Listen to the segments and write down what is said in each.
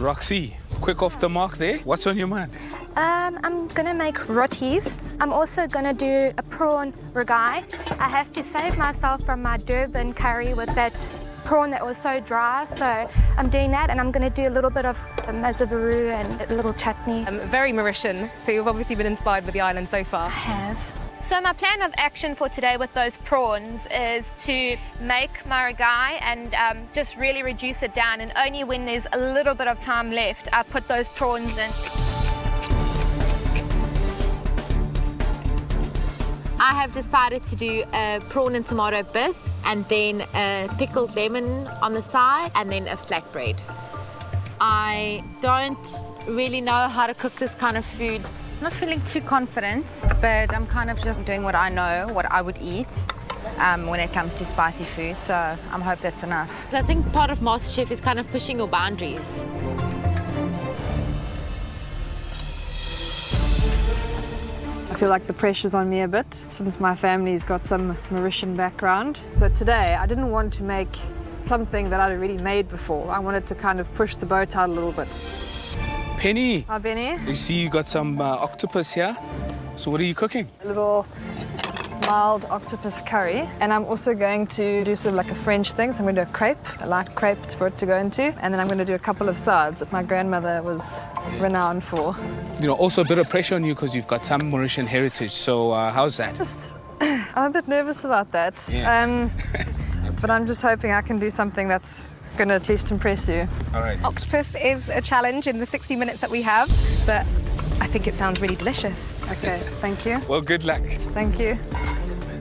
Roxy, quick off the mark there. What's on your mind? I'm gonna make rotis. I'm also gonna do a prawn ragai. I have to save myself from my Durban curry with that prawn that was so dry, so I'm doing that, and I'm gonna do a little bit of mazavaru and a little chutney. Very Mauritian, so you've obviously been inspired with the island so far. I have. So my plan of action for today with those prawns is to make my ragai and just really reduce it down, and only when there's a little bit of time left, I put those prawns in. I have decided to do a prawn and tomato bisque, and then a pickled lemon on the side, and then a flatbread. I don't really know how to cook this kind of food. I'm not feeling too confident, but I'm kind of just doing what I know, what I would eat when it comes to spicy food, so I hope that's enough. I think part of MasterChef is kind of pushing your boundaries. I feel like the pressure's on me a bit since my family's got some Mauritian background. So today I didn't want to make something that I'd already made before. I wanted to kind of push the boat out a little bit. Penny. Hi, Benny. You see you got some octopus here. So what are you cooking? A little mild octopus curry. And I'm also going to do sort of like a French thing. So I'm going to do a crepe, a light crepe for it to go into. And then I'm going to do a couple of sides that my grandmother was renowned for. You know, also a bit of pressure on you because you've got some Mauritian heritage. So how's that? I'm a bit nervous about that. Yeah. But I'm just hoping I can do something that's going to at least impress you. All right. Octopus is a challenge in the 60 minutes that we have, but I think it sounds really delicious. Okay, thank you. Well, good luck. Thank you.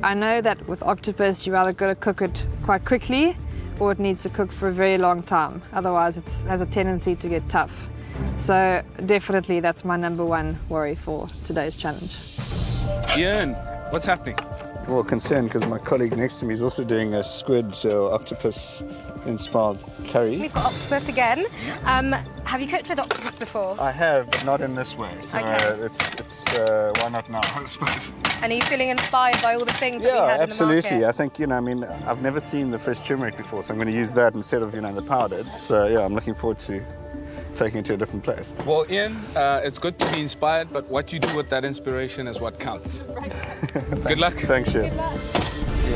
I know that with octopus, you're either going to cook it quite quickly or it needs to cook for a very long time. Otherwise, it has a tendency to get tough. So definitely that's my number one worry for today's challenge. Ian, what's happening? Well, concerned because my colleague next to me is also doing a squid or octopus inspired curry. We've got octopus again. Have you cooked with octopus before? I have, but not in this way. So Okay. it's why not now, I suppose. And are you feeling inspired by all the things that we had absolutely. in the market? I think, I mean, I've never seen the fresh turmeric before, so I'm going to use that instead of, the powdered. So, yeah, I'm looking forward to taking it to a different place. Well, Ian, it's good to be inspired, but what you do with that inspiration is what counts. Good luck. Thanks, Chef.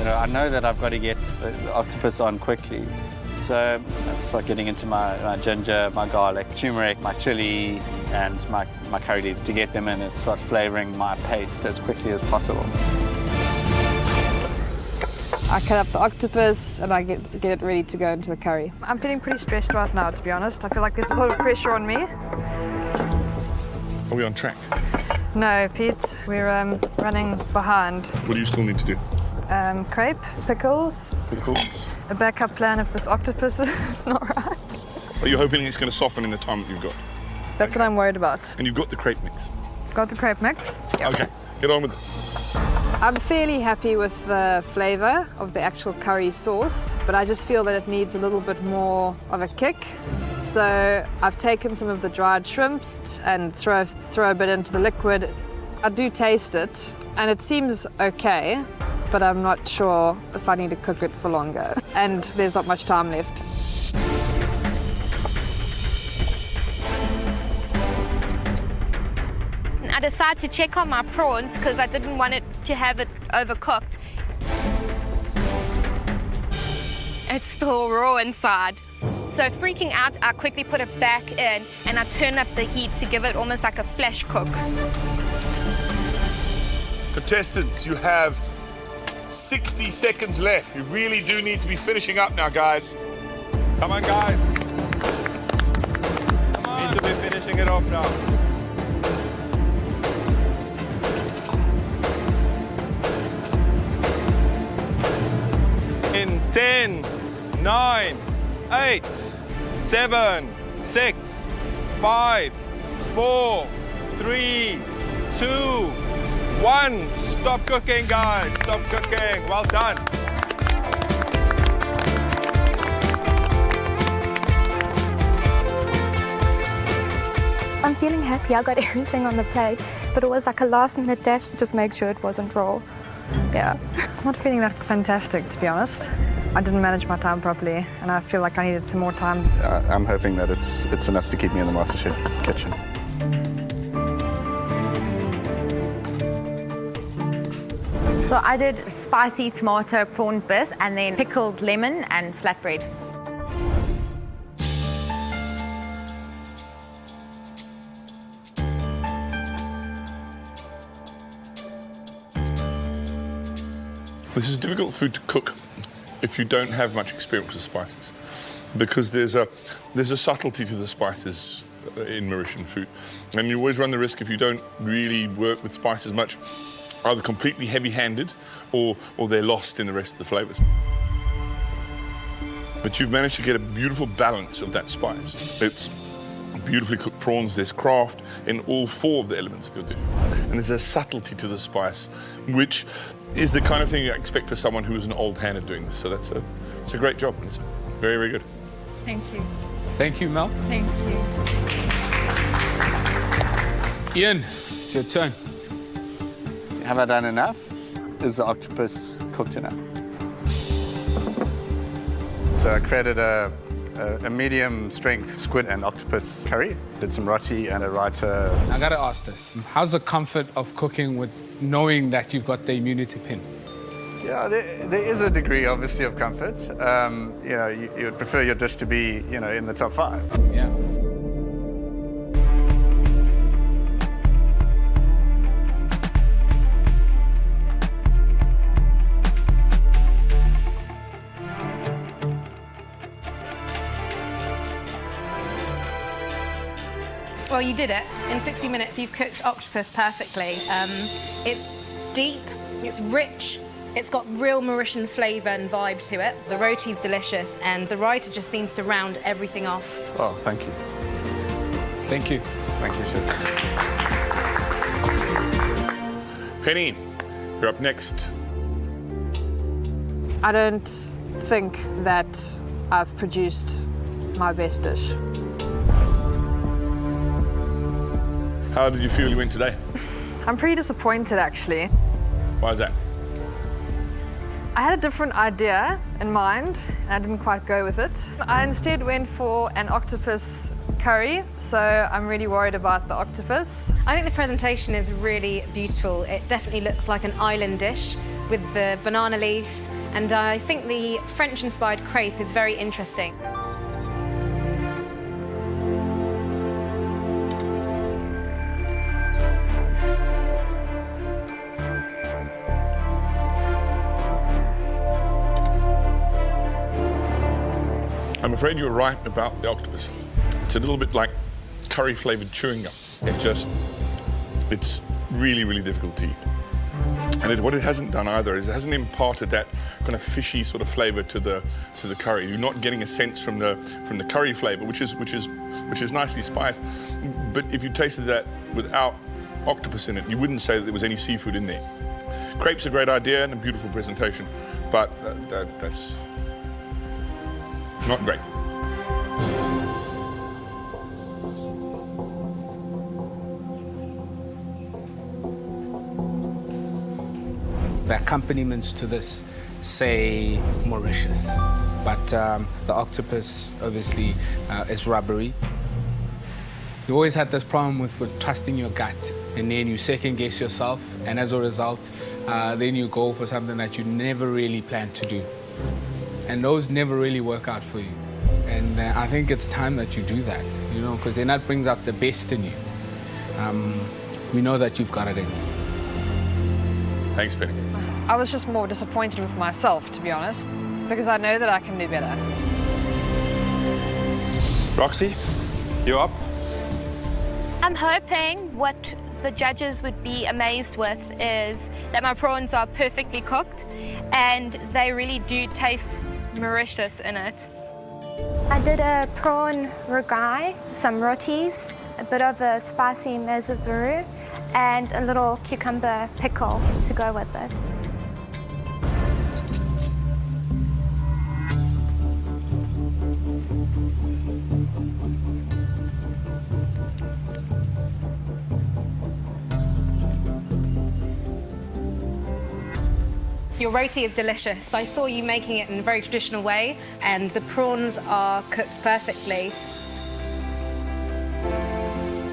I know that I've got to get the octopus on quickly. So it's like getting into my ginger, my garlic, turmeric, my chili, and my curry leaves to get them in and start flavouring my paste as quickly as possible. I cut up the octopus and I get it ready to go into the curry. I'm feeling pretty stressed right now, to be honest. I feel like there's a lot of pressure on me. Are we on track? No, Pete, we're running behind. What do you still need to do? Crepe, pickles, Pickles. a backup plan if this octopus is not right. Are you hoping it's going to soften in the time that you've got? That's what I'm worried about. And you've got the crepe mix? Got the crepe mix? Yep. Okay, get on with it. I'm fairly happy with the flavour of the actual curry sauce, but I just feel that it needs a little bit more of a kick. So I've taken some of the dried shrimp and throw a bit into the liquid. I do taste it, and it seems okay, but I'm not sure if I need to cook it for longer. And there's not much time left. I decided to check on my prawns because I didn't want it to have it overcooked. It's still raw inside. So freaking out, I quickly put it back in and I turned up the heat to give it almost like a flash cook. Contestants, you have 60 seconds left. You really do need to be finishing up now, guys. Come on, guys. Come on. Need to be finishing it off now. In 10, 9, 8, 7, 6, 5, 4, 3, 2, 1. Stop cooking, guys. Stop cooking. Well done. I'm feeling happy. I got everything on the plate, but it was like a last-minute dash to just make sure it wasn't raw. Yeah. I'm not feeling that fantastic, to be honest. I didn't manage my time properly, and I feel like I needed some more time. I'm hoping that it's enough to keep me in the MasterChef kitchen. So I did spicy tomato prawn bisque and then pickled lemon and flatbread. This is difficult food to cook if you don't have much experience with spices, because there's a subtlety to the spices in Mauritian food, and you always run the risk, if you don't really work with spices much, either completely heavy-handed or they're lost in the rest of the flavours. But you've managed to get a beautiful balance of that spice. It's beautifully cooked prawns, there's craft in all four of the elements of your dish. And there's a subtlety to the spice, which is the kind of thing you expect for someone who is an old hand at doing this. So it's a great job. It's very, very good. Thank you. Thank you, Mel. Thank you. Ian, it's your turn. Have I done enough? Is the octopus cooked enough? So I created a medium strength squid and octopus curry. Did some roti and a raita. I gotta ask this. How's the comfort of cooking with knowing that you've got the immunity pin? Yeah, there is a degree, obviously, of comfort. You know, you would prefer your dish to be, you know, in the top 5. Yeah. Well, you did it. In 60 minutes, you've cooked octopus perfectly. It's deep, it's rich, it's got real Mauritian flavour and vibe to it. The roti's delicious, and the raita just seems to round everything off. Oh, thank you. Thank you. Thank you, Chef. Penny, you're up next. I don't think that I've produced my best dish. How did you feel you went today? I'm pretty disappointed, actually. Why is that? I had a different idea in mind, and I didn't quite go with it. I instead went for an octopus curry, so I'm really worried about the octopus. I think the presentation is really beautiful. It definitely looks like an island dish with the banana leaf, and I think the French-inspired crepe is very interesting. I'm afraid you're right about the octopus. It's a little bit like curry-flavoured chewing gum. It's really, really difficult to eat. And what it hasn't done either is it hasn't imparted that kind of fishy sort of flavour to the curry. You're not getting a sense from the curry flavour, which is nicely spiced. But if you tasted that without octopus in it, you wouldn't say that there was any seafood in there. Crepe's a great idea and a beautiful presentation, but that's not great. The accompaniments to this say Mauritius, but the octopus obviously is rubbery. You always had this problem with trusting your gut, and then you second guess yourself, and as a result, then you go for something that you never really planned to do. And those never really work out for you. And I think it's time that you do that, you know, because then that brings out the best in you. We know that you've got it in you. Thanks, Penny. I was just more disappointed with myself, to be honest, because I know that I can do better. Roxy, you up? I'm hoping what the judges would be amazed with is that my prawns are perfectly cooked and they really do taste Mauritius in it. I did a prawn rogai, some rotis, a bit of a spicy mezavaru, and a little cucumber pickle to go with it. Your roti is delicious. I saw you making it in a very traditional way, and the prawns are cooked perfectly.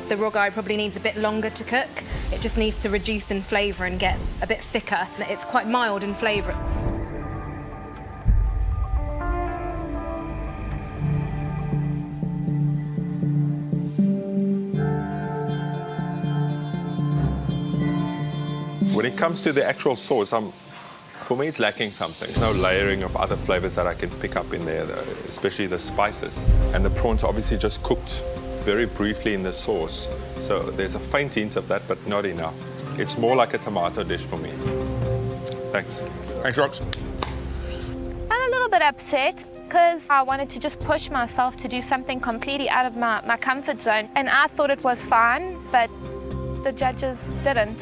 The rogai probably needs a bit longer to cook. It just needs to reduce in flavour and get a bit thicker. It's quite mild in flavour. When it comes to the actual sauce, for me it's lacking something. There's no layering of other flavors that I can pick up in there, especially the spices. And the prawns are obviously just cooked very briefly in the sauce. So there's a faint hint of that, but not enough. It's more like a tomato dish for me. Thanks. Thanks, Rox. I'm a little bit upset because I wanted to just push myself to do something completely out of my comfort zone. And I thought it was fine, but the judges didn't.